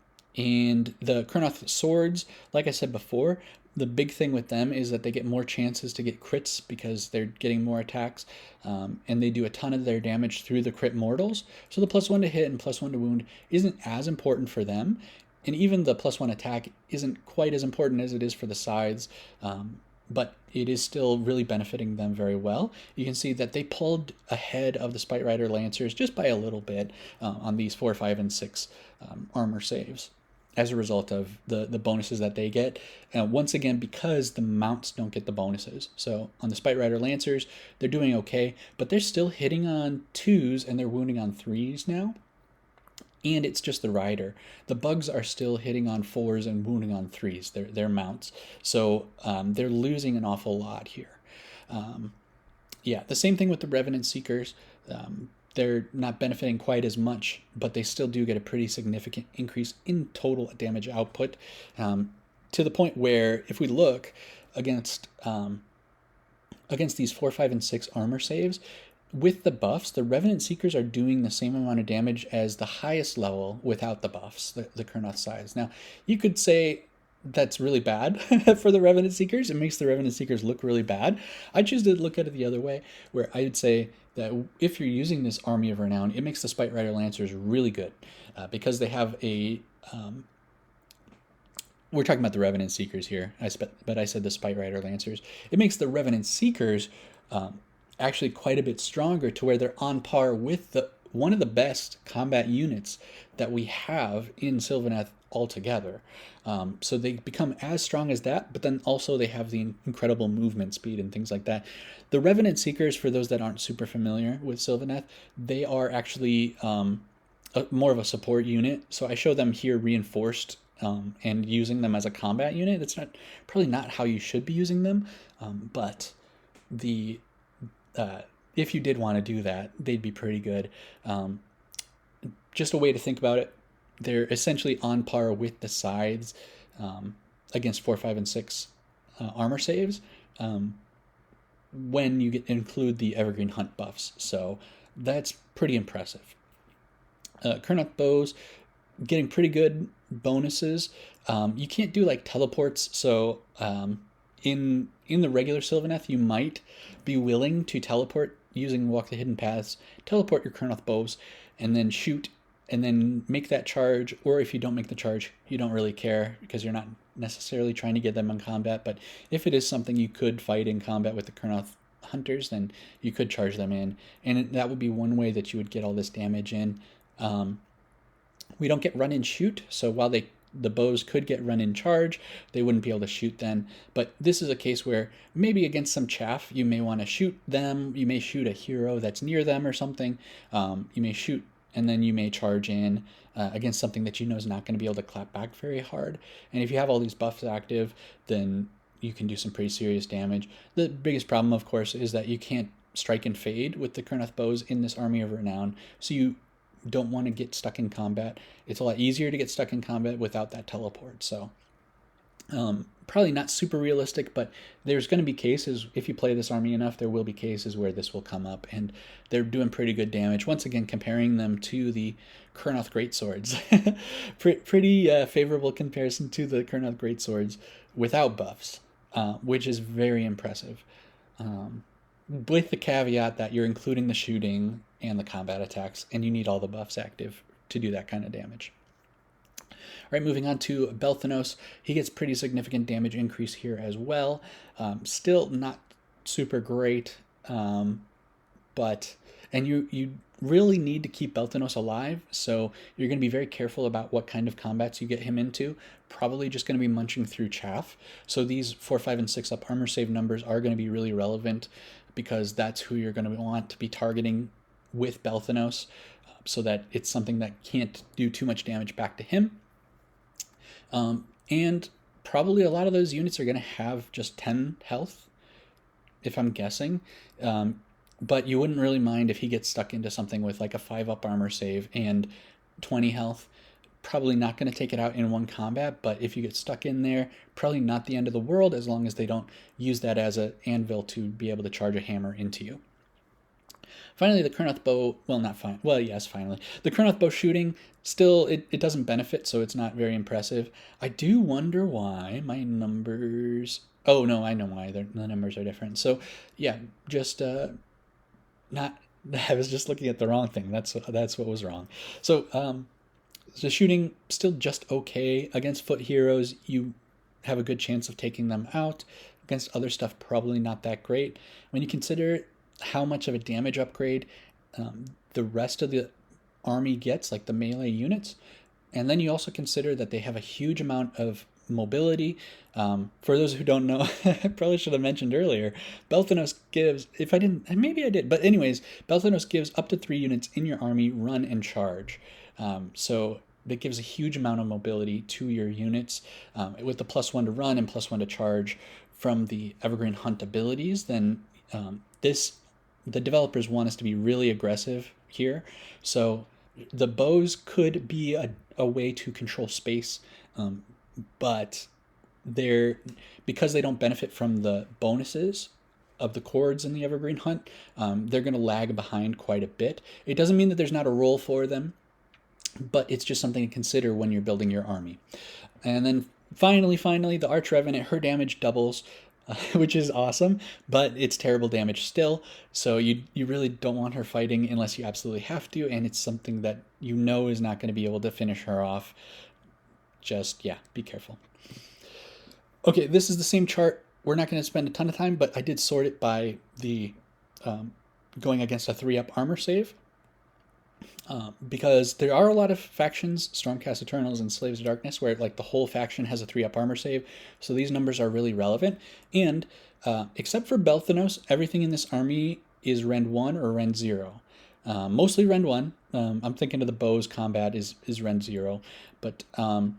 the Kurnoth swords, like I said before, the big thing with them is that they get more chances to get crits because they're getting more attacks, and they do a ton of their damage through the crit mortals. So the +1 to hit and +1 to wound isn't as important for them, and even the +1 attack isn't quite as important as it is for the scythes, but it is still really benefiting them very well. You can see that they pulled ahead of the Spite Rider Lancers just by a little bit on these 4, 5, and 6 armor saves, as a result of the bonuses that they get. Once again, because the mounts don't get the bonuses. So on the Spite Rider Lancers, they're doing okay, but they're still hitting on 2s and they're wounding on 3s now. And it's just the rider. The bugs are still hitting on 4s and wounding on 3s, their mounts. So they're losing an awful lot here. Yeah, the same thing with the Revenant Seekers. They're not benefiting quite as much, but they still do get a pretty significant increase in total damage output, to the point where if we look against these 4, 5, and 6 armor saves, with the buffs, the Revenant Seekers are doing the same amount of damage as the highest level without the buffs, the Kurnoth size. Now, you could say that's really bad for the Revenant Seekers. It makes the Revenant Seekers look really bad. I choose to look at it the other way, where I would say that if you're using this Army of Renown, it makes the Spite Rider Lancers really good, because they have a... we're talking about the Revenant Seekers here, but I said the Spite Rider Lancers. It makes the Revenant Seekers actually quite a bit stronger, to where they're on par with one of the best combat units that we have in Sylvaneth altogether. So they become as strong as that, but then also they have the incredible movement speed and things like that. The Revenant Seekers, for those that aren't super familiar with Sylvaneth, they are actually more of a support unit. So I show them here reinforced and using them as a combat unit. That's probably not how you should be using them, but if you did want to do that, they'd be pretty good. Just a way to think about it, they're essentially on par with the scythes against 4, 5, and 6 armor saves when you include the Evergreen Hunt buffs. So that's pretty impressive. Kurnoth bows getting pretty good bonuses. You can't do like teleports, so in the regular Sylvaneth, you might be willing to teleport using Walk the Hidden Paths, teleport your Kurnoth bows, and then shoot, and then make that charge. Or if you don't make the charge, you don't really care, because you're not necessarily trying to get them in combat. But if it is something you could fight in combat with the Kurnoth Hunters, then you could charge them in, and that would be one way that you would get all this damage in. We don't get run and shoot, so while the bows could get run in charge, they wouldn't be able to shoot then. But this is a case where maybe against some chaff, you may want to shoot them. You may shoot a hero that's near them or something. You may shoot and then you may charge in against something that you know is not going to be able to clap back very hard. And if you have all these buffs active, then you can do some pretty serious damage. The biggest problem, of course, is that you can't strike and fade with the Kurnoth bows in this army of renown, so you don't want to get stuck in combat. It's a lot easier to get stuck in combat without that teleport. So probably not super realistic, but there's going to be cases, if you play this army enough, there will be cases where this will come up, and they're doing pretty good damage. Once again, comparing them to the Kurnoth Greatswords. Pretty favorable comparison to the Kurnoth Greatswords without buffs, which is very impressive. With the caveat that you're including the shooting and the combat attacks, and you need all the buffs active to do that kind of damage. All right, moving on to Belthanos. He gets pretty significant damage increase here as well. Still not super great, but you really need to keep Belthanos alive, so you're going to be very careful about what kind of combats you get him into. Probably just going to be munching through chaff. So these 4, 5, and 6 up armor save numbers are going to be really relevant, because that's who you're going to want to be targeting with Belthanos, so that it's something that can't do too much damage back to him. And probably a lot of those units are going to have just 10 health, if I'm guessing. But you wouldn't really mind if he gets stuck into something with like a 5 up armor save and 20 health. Probably not going to take it out in one combat, but if you get stuck in there, probably not the end of the world, as long as they don't use that as an anvil to be able to charge a hammer into you. Finally, the Kurnoth bow, finally. The Kurnoth bow shooting, still, it doesn't benefit, so it's not very impressive. I do wonder why my numbers... Oh, no, I know why. The numbers are different. So, yeah, just not... I was just looking at the wrong thing. That's what was wrong. So, the shooting, still just okay. Against foot heroes, you have a good chance of taking them out. Against other stuff, probably not that great. When you consider how much of a damage upgrade the rest of the army gets, like the melee units, and then you also consider that they have a huge amount of mobility. For those who don't know, I probably should have mentioned earlier, Belthanos gives, if I didn't, maybe I did, but anyways, Belthanos gives up to 3 units in your army run and charge. So that gives a huge amount of mobility to your units. With the +1 to run and +1 to charge from the Evergreen Hunt abilities, then the developers want us to be really aggressive here. So the bows could be a way to control space, but because they don't benefit from the bonuses of the chords in the Evergreen Hunt, they're going to lag behind quite a bit. It doesn't mean that there's not a role for them, but it's just something to consider when you're building your army. And then finally, the Arch Revenant, her damage doubles, which is awesome, but it's terrible damage still, so you really don't want her fighting unless you absolutely have to, and it's something that you know is not going to be able to finish her off. Just, yeah, be careful. Okay, this is the same chart. We're not going to spend a ton of time, but I did sort it by the going against a 3-up armor save. Because there are a lot of factions, Stormcast Eternals and Slaves of Darkness, where like the whole faction has a 3-up armor save, so these numbers are really relevant. And except for Belthanos, everything in this army is Rend 1 or Rend 0. Mostly Rend 1. I'm thinking of the bows combat is Rend 0, but Belthanos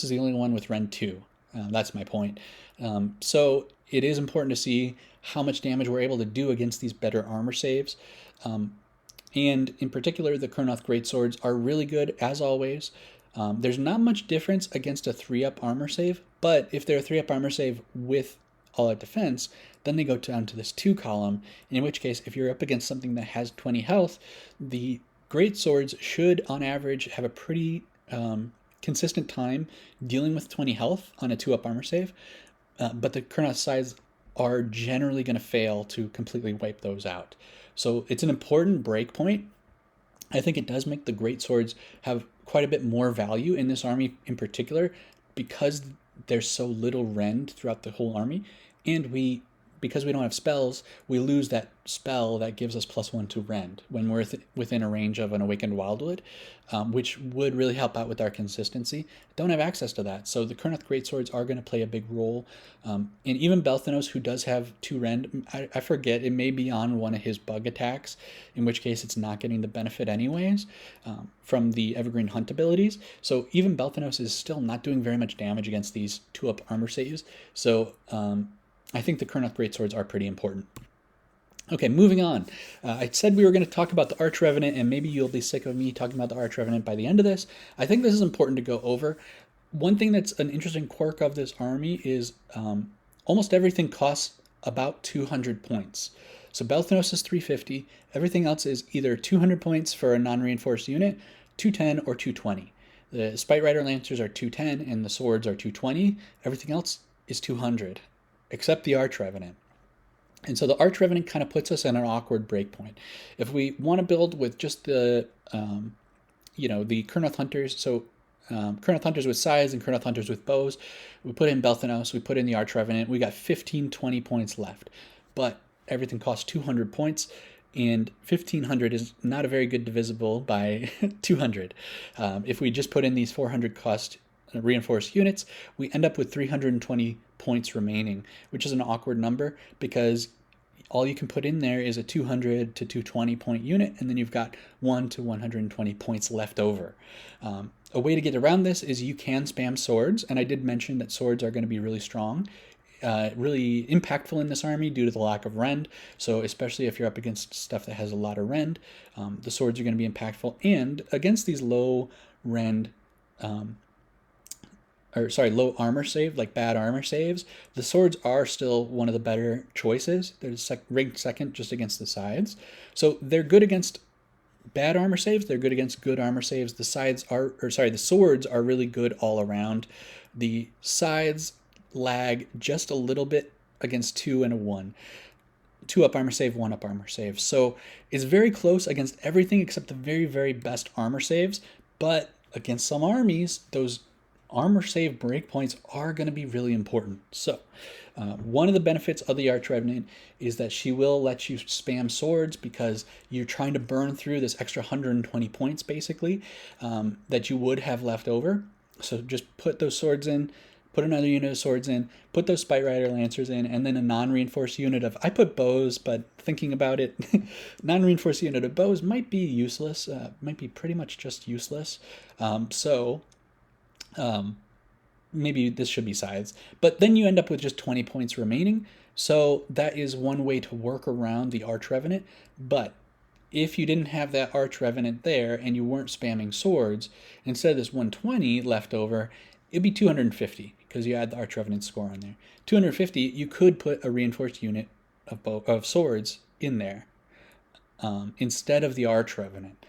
is the only one with Rend 2. That's my point. So it is important to see how much damage we're able to do against these better armor saves. And in particular, the Kurnoth Greatswords are really good, as always. There's not much difference against a 3-up armor save, but if they're a 3-up armor save with all-out defense, then they go down to this 2 column, in which case, if you're up against something that has 20 health, the Greatswords should, on average, have a pretty consistent time dealing with 20 health on a 2-up armor save, but the Kurnoth sides are generally going to fail to completely wipe those out. So it's an important break point. I think it does make the Greatswords have quite a bit more value in this army in particular, because there's so little rend throughout the whole army, and we because we don't have spells, we lose that spell that gives us +1 to rend when we're within a range of an Awakened Wildwood, which would really help out with our consistency. Don't have access to that, so the Kurnoth Greatswords are going to play a big role. And even Belthanos, who does have 2 rend, I forget, it may be on one of his bug attacks, in which case it's not getting the benefit anyways from the Evergreen Hunt abilities. So even Belthanos is still not doing very much damage against these 2-up armor saves. So I think the Kurnoth Greatswords are pretty important. Okay, moving on. I said we were going to talk about the Arch Revenant, and maybe you'll be sick of me talking about the Arch Revenant by the end of this. I think this is important to go over. One thing that's an interesting quirk of this army is almost everything costs about 200 points. So Belthanos is 350. Everything else is either 200 points for a non-reinforced unit, 210, or 220. The Spite Rider Lancers are 210, and the swords are 220. Everything else is 200, except the Arch Revenant. And so the Arch Revenant kind of puts us in an awkward breakpoint. If we want to build with just the, the Kurnoth Hunters, so Kurnoth Hunters with scythes and Kurnoth Hunters with bows, we put in Belthanos, we put in the Arch Revenant, we got 15, 20 points left. But everything costs 200 points, and 1500 is not a very good divisible by 200. If we just put in these 400 cost reinforced units, we end up with 320 points remaining, which is an awkward number because all you can put in there is a 200 to 220 point unit, and then you've got 1 to 120 points left over. A way to get around this is you can spam swords, and I did mention that swords are going to be really strong, really impactful in this army due to the lack of rend. So especially if you're up against stuff that has a lot of rend, the swords are going to be impactful. And against these low rend low armor save, like bad armor saves, the swords are still one of the better choices. They're ranked second just against the scythes. So they're good against bad armor saves. They're good against good armor saves. The swords are really good all around. The scythes lag just a little bit against 2 and a 1. 2-up armor save, 1-up armor save. So it's very close against everything except the very, very best armor saves. But against some armies, those armor save breakpoints are going to be really important. So one of the benefits of the Arch Revenant is that she will let you spam swords because you're trying to burn through this extra 120 points basically that you would have left over. So just put those swords in, put another unit of swords in, put those Spite Rider Lancers in, and then a non-reinforced unit of, I put bows, but thinking about it, non-reinforced unit of bows might be useless, might be pretty much just useless. Maybe this should be scythes, but then you end up with just 20 points remaining. So that is one way to work around the Arch Revenant. But if you didn't have that Arch Revenant there and you weren't spamming swords, instead of this 120 left over, it'd be 250 because you add the Arch Revenant score on there. 250, you could put a reinforced unit of swords in there instead of the Arch Revenant.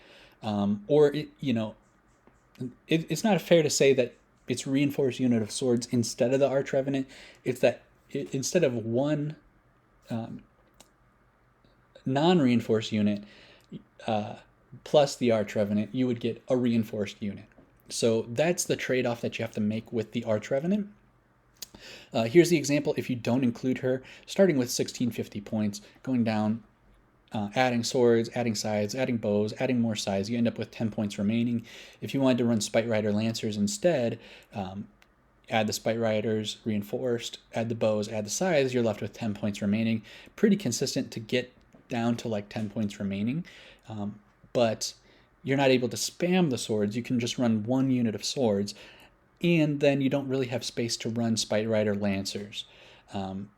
It's not fair to say that it's reinforced unit of swords instead of the Arch Revenant. It's that instead of one non-reinforced unit plus the Arch Revenant, you would get a reinforced unit. So that's the trade-off that you have to make with the Arch Revenant. Here's the example if you don't include her, starting with 1650 points, going down, adding swords, adding scythes, adding bows, adding more scythes, you end up with 10 points remaining. If you wanted to run Spite Rider Lancers instead, add the Spite Riders reinforced, add the bows, add the scythes, you're left with 10 points remaining. Pretty consistent to get down to like 10 points remaining, but you're not able to spam the swords. You can just run one unit of swords, and then you don't really have space to run Spite Rider Lancers.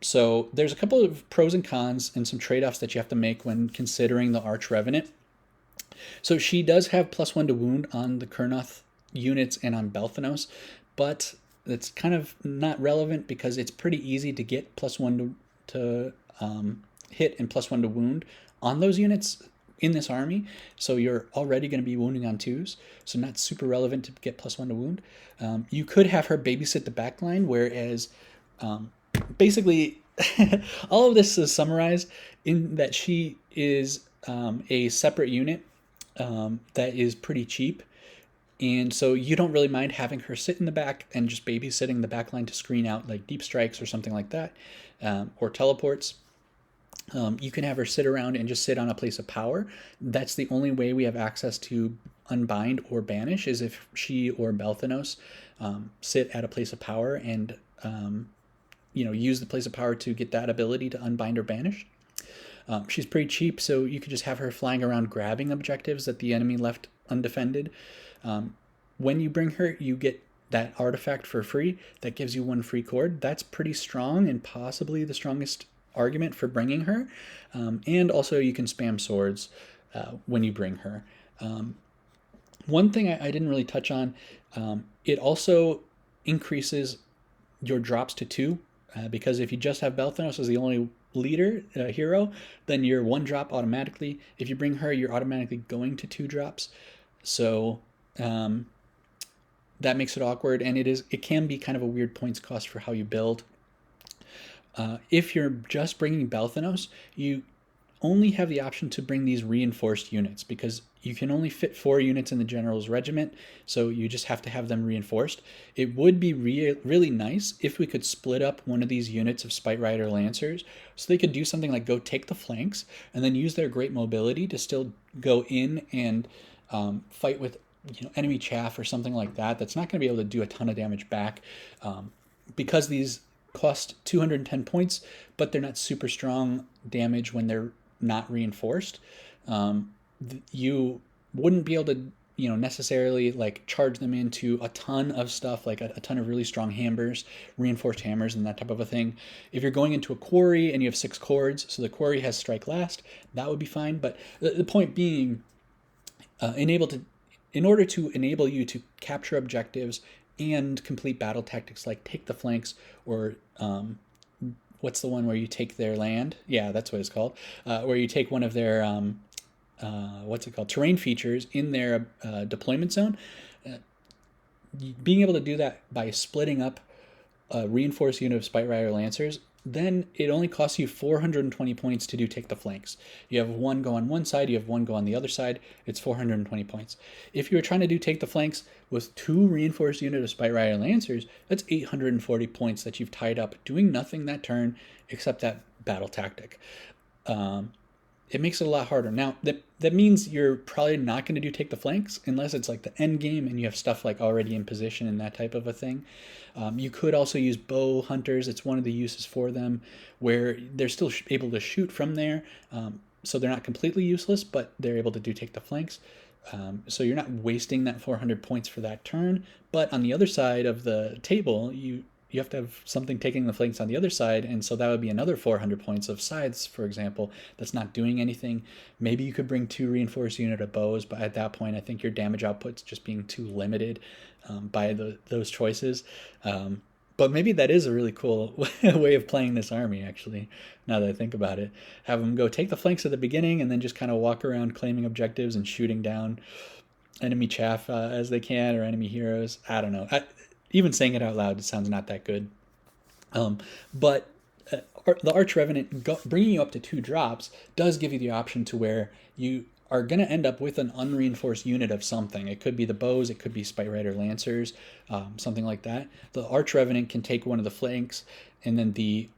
So there's a couple of pros and cons and some trade-offs that you have to make when considering the Arch Revenant. So she does have +1 to wound on the Kurnoth units and on Belthanos, but that's kind of not relevant because it's pretty easy to get +1 to hit and +1 to wound on those units in this army. So you're already going to be wounding on 2s, so not super relevant to get +1 to wound. You could have her babysit the backline, whereas basically, all of this is summarized in that she is a separate unit that is pretty cheap. And so you don't really mind having her sit in the back and just babysitting the back line to screen out like deep strikes or something like that, or teleports. You can have her sit around and just sit on a place of power. That's the only way we have access to unbind or banish, is if she or Belthanos sit at a place of power and use the place of power to get that ability to unbind or banish. She's pretty cheap, so you could just have her flying around grabbing objectives that the enemy left undefended. When you bring her, you get that artifact for free that gives you 1 free cord. That's pretty strong and possibly the strongest argument for bringing her. And also you can spam swords when you bring her. One thing I didn't really touch on, it also increases your drops to 2, because if you just have Belthanos as the only leader hero, then you're 1 drop automatically. If you bring her, you're automatically going to 2 drops. So that makes it awkward, and it can be kind of a weird points cost for how you build. If you're just bringing Belthanos, you only have the option to bring these reinforced units, because you can only fit 4 units in the general's regiment, so you just have to have them reinforced. It would be really nice if we could split up one of these units of Spite Rider Lancers, so they could do something like go take the flanks, and then use their great mobility to still go in and fight with enemy chaff or something like that. That's not going to be able to do a ton of damage back, because these cost 210 points, but they're not super strong damage when they're not reinforced. You wouldn't be able to necessarily like charge them into a ton of stuff, like a ton of really strong hammers, reinforced hammers and that type of a thing. If you're going into a quarry and you have 6 cords, so the quarry has strike last, that would be fine. But the point being, in order to enable you to capture objectives and complete battle tactics like take the flanks, or what's the one where you take their land? Yeah, that's what it's called. Where you take one of their terrain features in their deployment zone. Being able to do that by splitting up a reinforced unit of Spite Rider Lancers, then it only costs you 420 points to do take the flanks. You have 1 go on one side, you have 1 go on the other side, it's 420 points. If you're trying to do take the flanks with 2 reinforced units of Spite Rider Lancers, that's 840 points that you've tied up doing nothing that turn except that battle tactic. It makes it a lot harder. Now, that means you're probably not going to do take the flanks unless it's like the end game and you have stuff like already in position and that type of a thing. You could also use bow hunters. It's one of the uses for them where they're still able to shoot from there. So they're not completely useless, but they're able to do take the flanks. So you're not wasting that 400 points for that turn. But on the other side of the table, you have to have something taking the flanks on the other side, and so that would be another 400 points of scythes, for example, that's not doing anything. Maybe you could bring 2 reinforced unit of bows, but at that point I think your damage output's just being too limited by those choices. But maybe that is a really cool way of playing this army, actually, now that I think about it. Have them go take the flanks at the beginning and then just kind of walk around claiming objectives and shooting down enemy chaff as they can, or enemy heroes. I don't know. Even saying it out loud, it sounds not that good. But the Arch Revenant bringing you up to 2 drops does give you the option to where you are going to end up with an unreinforced unit of something. It could be the bows, it could be Spite Rider Lancers, something like that. The Arch Revenant can take one of the flanks, and then the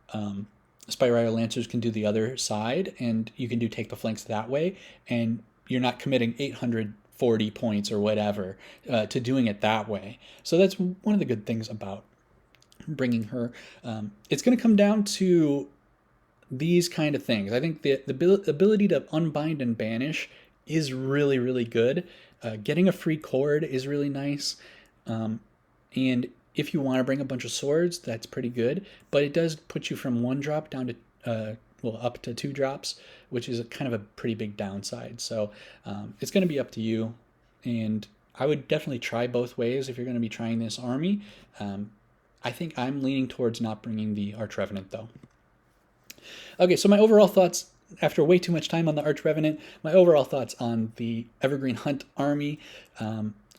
Spite Rider Lancers can do the other side, and you can take the flanks that way, and you're not committing 840 points or whatever to doing it that way. So that's one of the good things about bringing her. It's going to come down to these kind of things. I think the ability to unbind and banish is really, really good. Getting a free cord is really nice. And if you want to bring a bunch of swords, that's pretty good. But it does put you from 1 drop down to up to 2 drops, which is kind of a pretty big downside. So it's going to be up to you. And I would definitely try both ways if you're going to be trying this army. I think I'm leaning towards not bringing the Arch Revenant, though. Okay, so my overall thoughts, after way too much time on the Arch Revenant, my overall thoughts on the Evergreen Hunt army.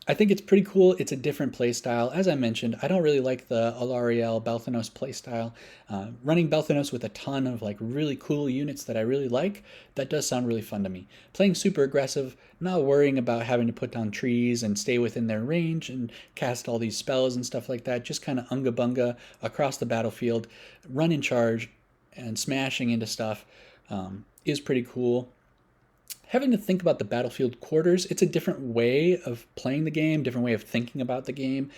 I think it's pretty cool. It's a different play style. As I mentioned, I don't really like the Alariel Belthanos play style. Running Belthanos with a ton of like really cool units that I really like, that does sound really fun to me. Playing super aggressive, not worrying about having to put down trees and stay within their range and cast all these spells and stuff like that, just kind of unga bunga across the battlefield, run in charge and smashing into stuff is pretty cool. Having to think about the battlefield quarters, it's a different way of playing the game, different way of thinking about the game.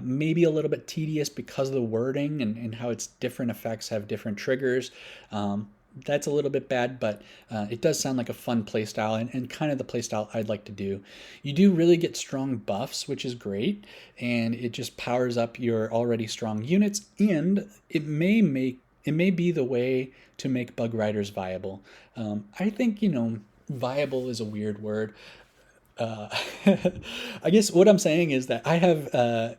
Maybe a little bit tedious because of the wording and how its different effects have different triggers. That's a little bit bad, but it does sound like a fun playstyle and kind of the playstyle I'd like to do. You do really get strong buffs, which is great, and it just powers up your already strong units, and it may be the way to make bug riders viable. I think, viable is a weird word. Uh, I guess what I'm saying is that I have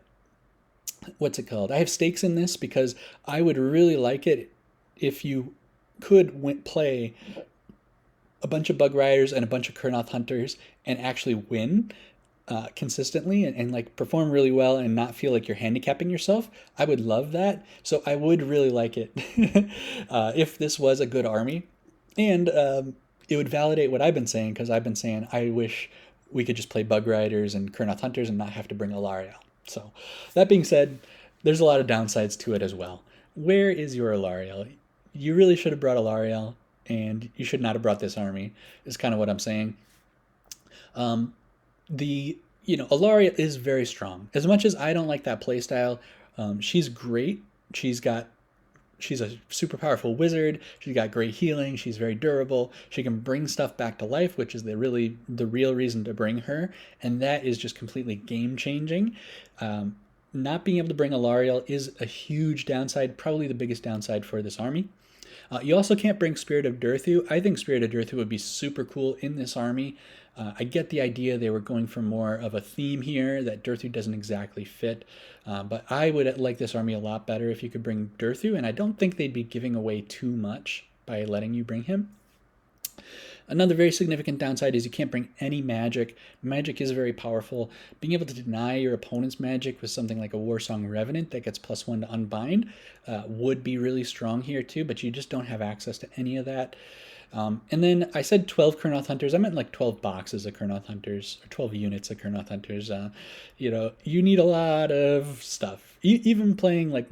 what's it called? I have stakes in this because I would really like it if you could play a bunch of bug riders and a bunch of Kurnoth hunters and actually win consistently and like perform really well and not feel like you're handicapping yourself. I would love that. So I would really like it if this was a good army. And it would validate what I've been saying, because I've been saying I wish we could just play bug riders and Kurnoth hunters and not have to bring Alariel. So that being said, there's a lot of downsides to it as well. Where is your Alariel? You really should have brought Alariel, and you should not have brought this army, is kind of what I'm saying. Alaria is very strong. As much as I don't like that playstyle, she's great. She's a super powerful wizard. She's got great healing. She's very durable. She can bring stuff back to life, which is the real reason to bring her, and that is just completely game changing. Not being able to bring Alariel is a huge downside, probably the biggest downside for this army. You also can't bring Spirit of Durthu. I think Spirit of Durthu would be super cool in this army. I get the idea they were going for more of a theme here that Durthu doesn't exactly fit, but I would like this army a lot better if you could bring Durthu, and I don't think they'd be giving away too much by letting you bring him. Another very significant downside is you can't bring any magic. Magic is very powerful. Being able to deny your opponent's magic with something like a Warsong Revenant that gets +1 to unbind would be really strong here too, but you just don't have access to any of that. And then I said 12 Kurnoth Hunters. I meant like 12 boxes of Kurnoth Hunters, or 12 units of Kurnoth Hunters. You need a lot of stuff. Even playing like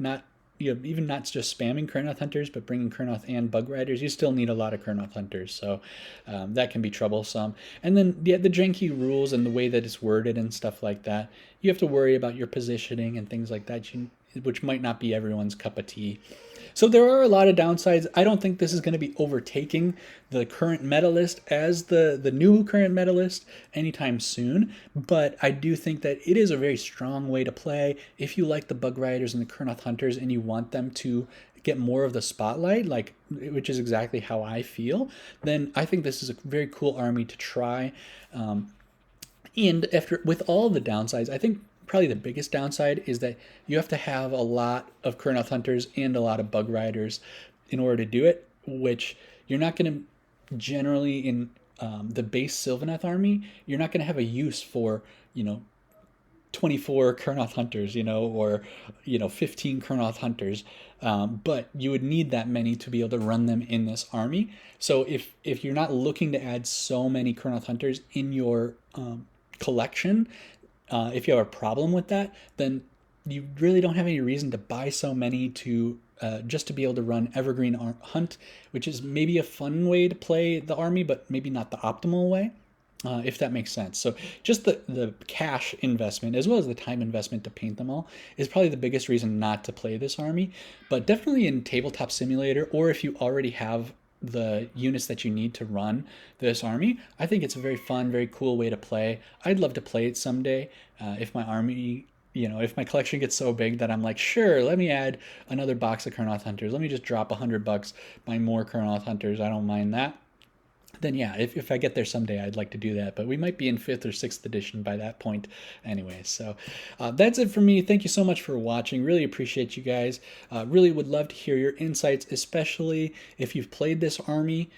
even not just spamming Kurnoth Hunters, but bringing Kurnoth and Bug Riders, you still need a lot of Kurnoth Hunters, so that can be troublesome. And then the janky rules and the way that it's worded and stuff like that, you have to worry about your positioning and things like that, which might not be everyone's cup of tea. So there are a lot of downsides. I don't think this is going to be overtaking the current meta list as the new current meta list anytime soon, but I do think that it is a very strong way to play. If you like the Bug Riders and the Kurnoth Hunters and you want them to get more of the spotlight, which is exactly how I feel, then I think this is a very cool army to try. And with all the downsides, I think probably the biggest downside is that you have to have a lot of Kurnoth Hunters and a lot of Bug Riders in order to do it, which you're not going to generally in the base Sylvaneth army, you're not going to have a use for, 24 Kurnoth Hunters, or 15 Kurnoth Hunters, but you would need that many to be able to run them in this army. So if you're not looking to add so many Kurnoth Hunters in your collection, if you have a problem with that, then you really don't have any reason to buy so many to just to be able to run Evergreen Hunt, which is maybe a fun way to play the army, but maybe not the optimal way, if that makes sense. So just the cash investment as well as the time investment to paint them all is probably the biggest reason not to play this army. But definitely in Tabletop Simulator, or if you already have the units that you need to run this army, I think it's a very fun, very cool way to play. I'd love to play it someday if my army, if my collection gets so big that I'm like, sure, let me add another box of Kurnoth Hunters. Let me just drop $100, buy more Kurnoth Hunters. I don't mind that. then yeah, if I get there someday, I'd like to do that. But we might be in 5th or 6th edition by that point anyway. So that's it for me. Thank you so much for watching. Really appreciate you guys. Really would love to hear your insights, especially if you've played this army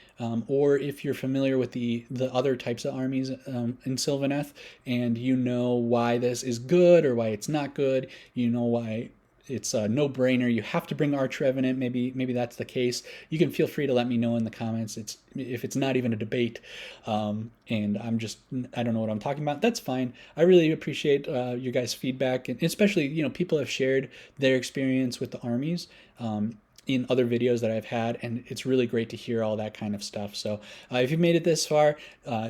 or if you're familiar with the other types of armies in Sylvaneth, and you know why this is good or why it's not good. You know why it's a no-brainer. You have to bring Arch Revenant. Maybe that's the case. You can feel free to let me know in the comments. It's if it's not even a debate, and I don't know what I'm talking about. That's fine. I really appreciate your guys' feedback, and especially people have shared their experience with the armies. In other videos that I've had, and it's really great to hear all that kind of stuff. So if you've made it this far,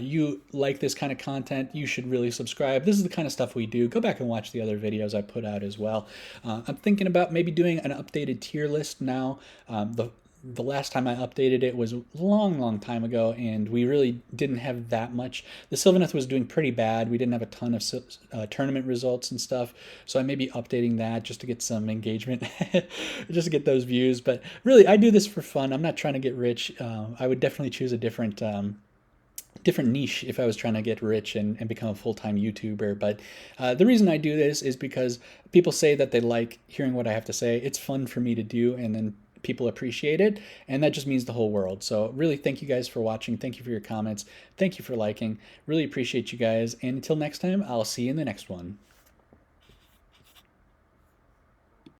you like this kind of content, you should really subscribe. This is the kind of stuff we do. Go back and watch the other videos I put out as well. I'm thinking about maybe doing an updated tier list now. The last time I updated it was a long time ago, and we really didn't have that much. The Sylvaneth was doing pretty bad. We didn't have a ton of tournament results and stuff, so I may be updating that just to get some engagement, just to get those views. But really, I do this for fun. I'm not trying to get rich. I would definitely choose a different niche if I was trying to get rich and become a full-time YouTuber. But the reason I do this is because people say that they like hearing what I have to say. It's fun for me to do, and then people appreciate it, and that just means the whole world. So really, thank you guys for watching. Thank you for your comments. Thank you for liking. Really appreciate you guys, and until next time, I'll see you in the next one.